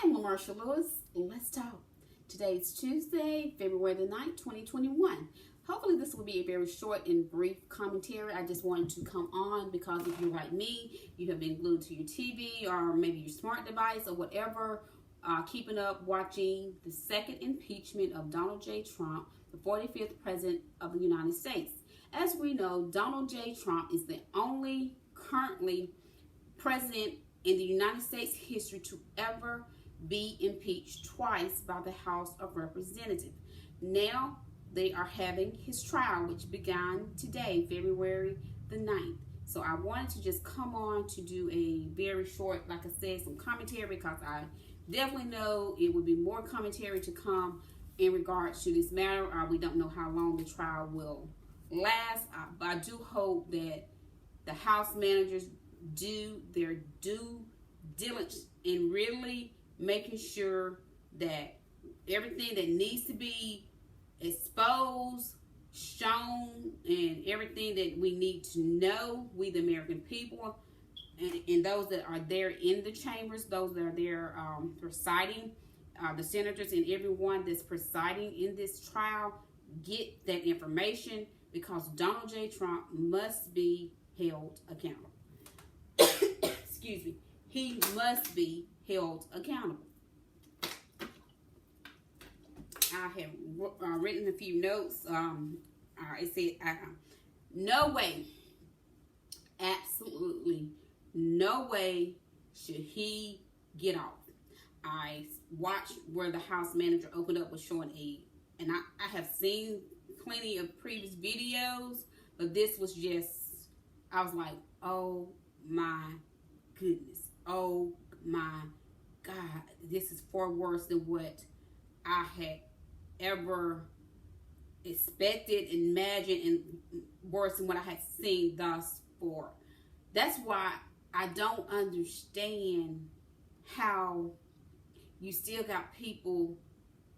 am Marsha Lewis. Let's talk. Today is Tuesday, February the 9th, 2021. Hopefully this will be a very short and brief commentary. I just wanted to come on because if you're like me, you have been glued to your TV or maybe your smart device or whatever, keeping up watching the second impeachment of Donald J. Trump, the 45th President of the United States. As we know, Donald J. Trump is the only currently president in the United States history to ever be impeached twice by the House of Representatives. Now they are having his trial, which began today, February the 9th. So I wanted to just come on to do a very short, like I said, some commentary, because I definitely know it would be more commentary to come in regards to this matter. We don't know how long the trial will last, but I do hope that the House Mangers do their due diligence in really making sure that everything that needs to be exposed, shown, and everything that we need to know, we the American people, and those that are there in the chambers, those that are there presiding, the senators and everyone that's presiding in this trial, get that information, because Donald J. Trump must be held accountable. Excuse me. He must be held accountable. I have written a few notes. It said, no way, absolutely no way should he get off. I watched where the House manager opened up with showing and I have seen plenty of previous videos, but this was just, I was like, oh my goodness. Oh my God, this is far worse than what I had ever expected, imagined, and worse than what I had seen thus far. That's why I don't understand how you still got people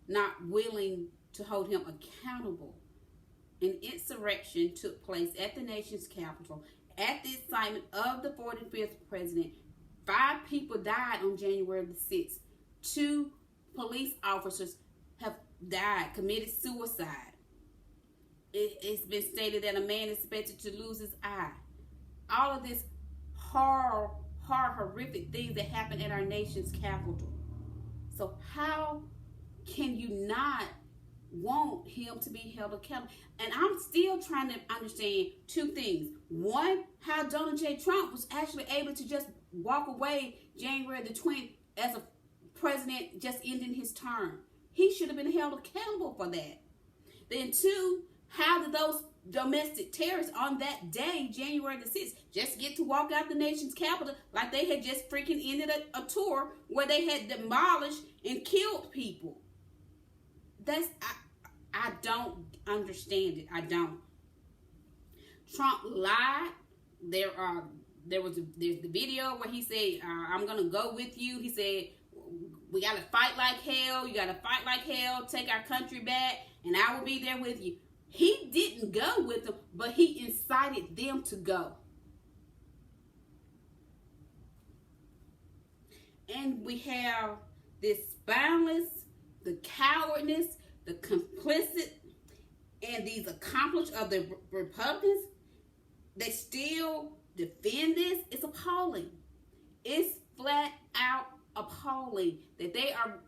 not willing to hold him accountable. An insurrection took place at the nation's capital at the incitement of the 45th president. 5 people died on January the 6th. 2 police officers have died, committed suicide. It's been stated that a man is expected to lose his eye. All of this horrific things that happen at our nation's capital. So how can you not want him to be held accountable? And I'm still trying to understand 2 things. One, how Donald J. Trump was actually able to just walk away January the 20th as a president just ending his term. He should have been held accountable for that. Then 2, how did those domestic terrorists on that day, January the 6th, just get to walk out the nation's capital like they had just freaking ended a tour where they had demolished and killed people? I don't understand it. I don't. Trump lied. There's the video where he said, I'm going to go with you. He said, we got to fight like hell. You got to fight like hell. Take our country back, and I will be there with you. He didn't go with them, but he incited them to go. And we have this spineless, the cowardness, the complicit, and these accomplices of the Republicans, they still defend this. It's appalling. It's flat out appalling that they are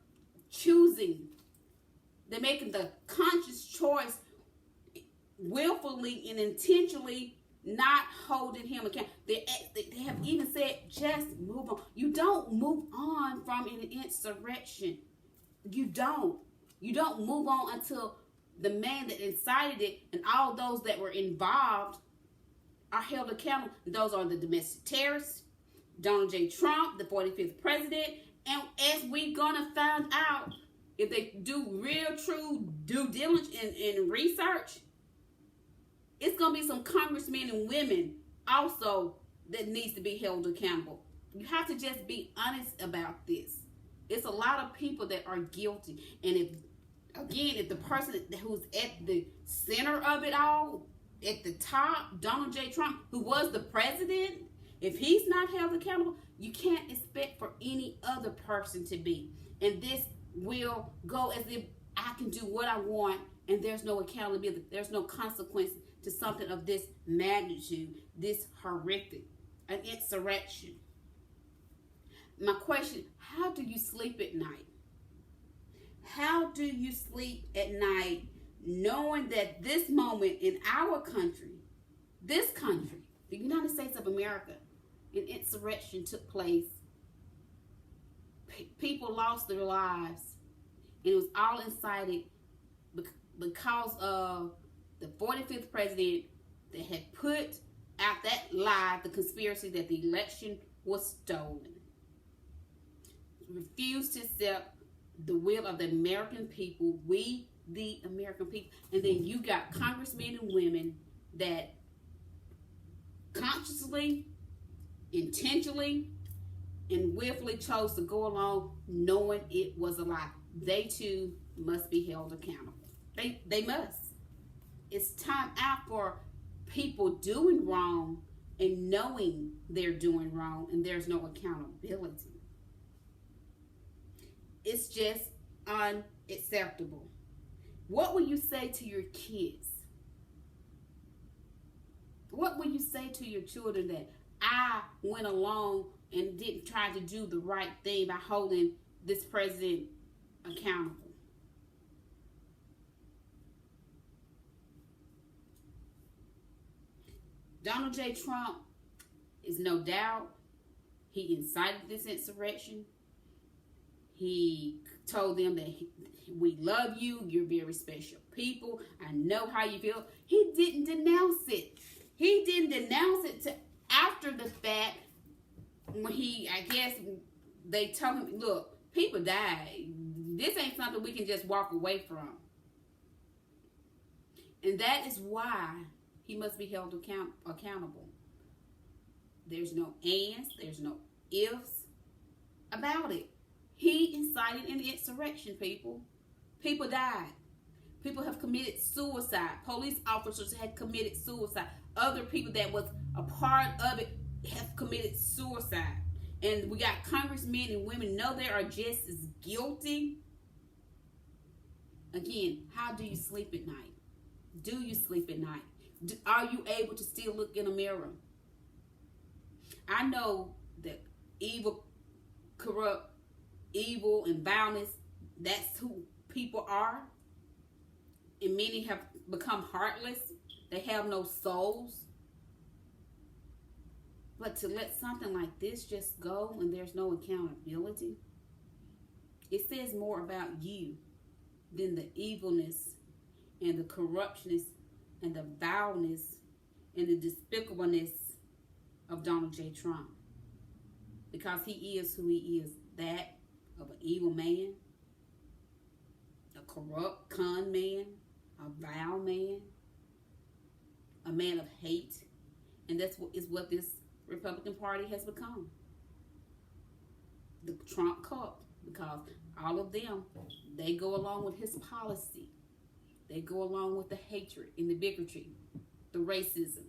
choosing, they're making the conscious choice, willfully and intentionally not holding him accountable. They have even said, just move on. You don't move on from an insurrection. You don't move on until the man that incited it and all those that were involved are held accountable. Those are the domestic terrorists, Donald J. Trump, the 45th president, and as we're gonna find out, if they do real, true due diligence and research, it's gonna be some congressmen and women also that needs to be held accountable. You have to just be honest about this. It's a lot of people that are guilty, and if the person who's at the center of it all, at the top, Donald J. Trump, who was the president, if he's not held accountable, you can't expect for any other person to be. And this will go as if I can do what I want and there's no accountability. There's no consequence to something of this magnitude, this horrific, an insurrection. My question, how do you sleep at night? How do you sleep at night knowing that this moment in our country, this country, the United States of America, an insurrection took place. People lost their lives. And it was all incited because of the 45th president that had put out that lie, the conspiracy that the election was stolen. Refused to accept the will of the American people, we the American people. And then you got congressmen and women that consciously, intentionally, and willfully chose to go along knowing it was a lie. They too must be held accountable. They must. It's time out for people doing wrong and knowing they're doing wrong and there's no accountability. It's just unacceptable. What will you say to your kids? What will you say to your children that I went along and didn't try to do the right thing by holding this president accountable? Donald J. Trump is no doubt, he incited this insurrection. He told them that we love you, you're very special people, I know how you feel. He didn't denounce it. He didn't denounce it to after the fact when I guess they told him, look, people died. This ain't something we can just walk away from. And that is why he must be held accountable. There's no ands, there's no ifs about it. He incited an insurrection, people. People died. People have committed suicide. Police officers had committed suicide. Other people that was a part of it have committed suicide. And we got congressmen and women know they are just as guilty. Again, how do you sleep at night? Do you sleep at night? Are you able to still look in a mirror? I know that evil, corrupt, evil, and violence, that's who people are. And many have become heartless. They have no souls. But to let something like this just go and there's no accountability, it says more about you than the evilness and the corruptness and the vileness and the despicableness of Donald J. Trump. Because he is who he is, that of an evil man, a corrupt con man, a vile man, a man of hate. And that's what this Republican Party has become. The Trump cult. Because all of them, they go along with his policy. They go along with the hatred and the bigotry, the racism.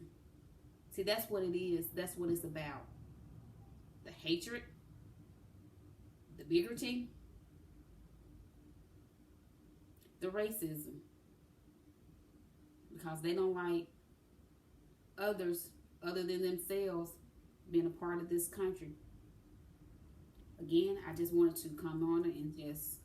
See, that's what it is. That's what it's about. The hatred, the bigotry, the racism. Because they don't like others other than themselves being a part of this country. Again, I just wanted to come on and just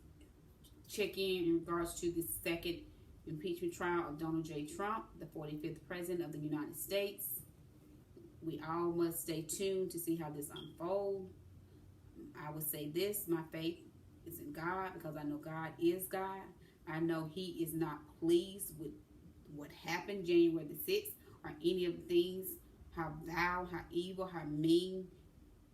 check in regards to the second impeachment trial of Donald J. Trump, the 45th president of the United States. We all must stay tuned to see how this unfolds. I would say this, my faith is in God because I know God is God. I know he is not pleased with what happened January the 6th or any of the things, how vile, how evil, how mean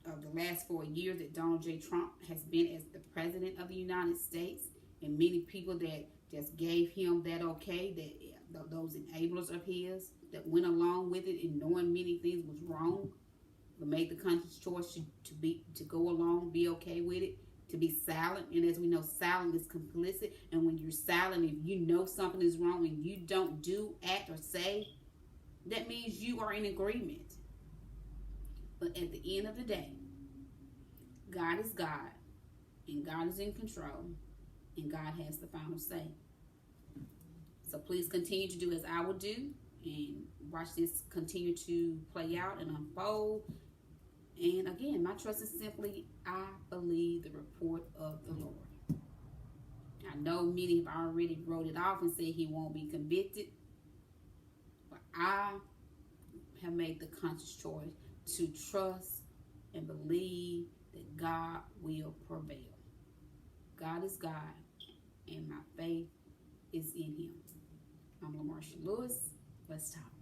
of the last 4 years that Donald J. Trump has been as the president of the United States, and many people that just gave him that okay, that those enablers of his that went along with it and knowing many things was wrong, but made the conscious choice to go along, be okay with it, to be silent. And as we know, silent is complicit. And when you're silent, if you know something is wrong and you don't do, act, or say, that means you are in agreement. But at the end of the day, God is God. and God is in control, and God has the final say. So please continue to do as I will do, and watch this continue to play out and unfold. And again, my trust is simply, I believe the report of the Lord. I know many have already wrote it off and said he won't be convicted, but I have made the conscious choice to trust and believe that God will prevail. God is God, and my faith is in him. I'm LaMarsha Lewis. Let's talk.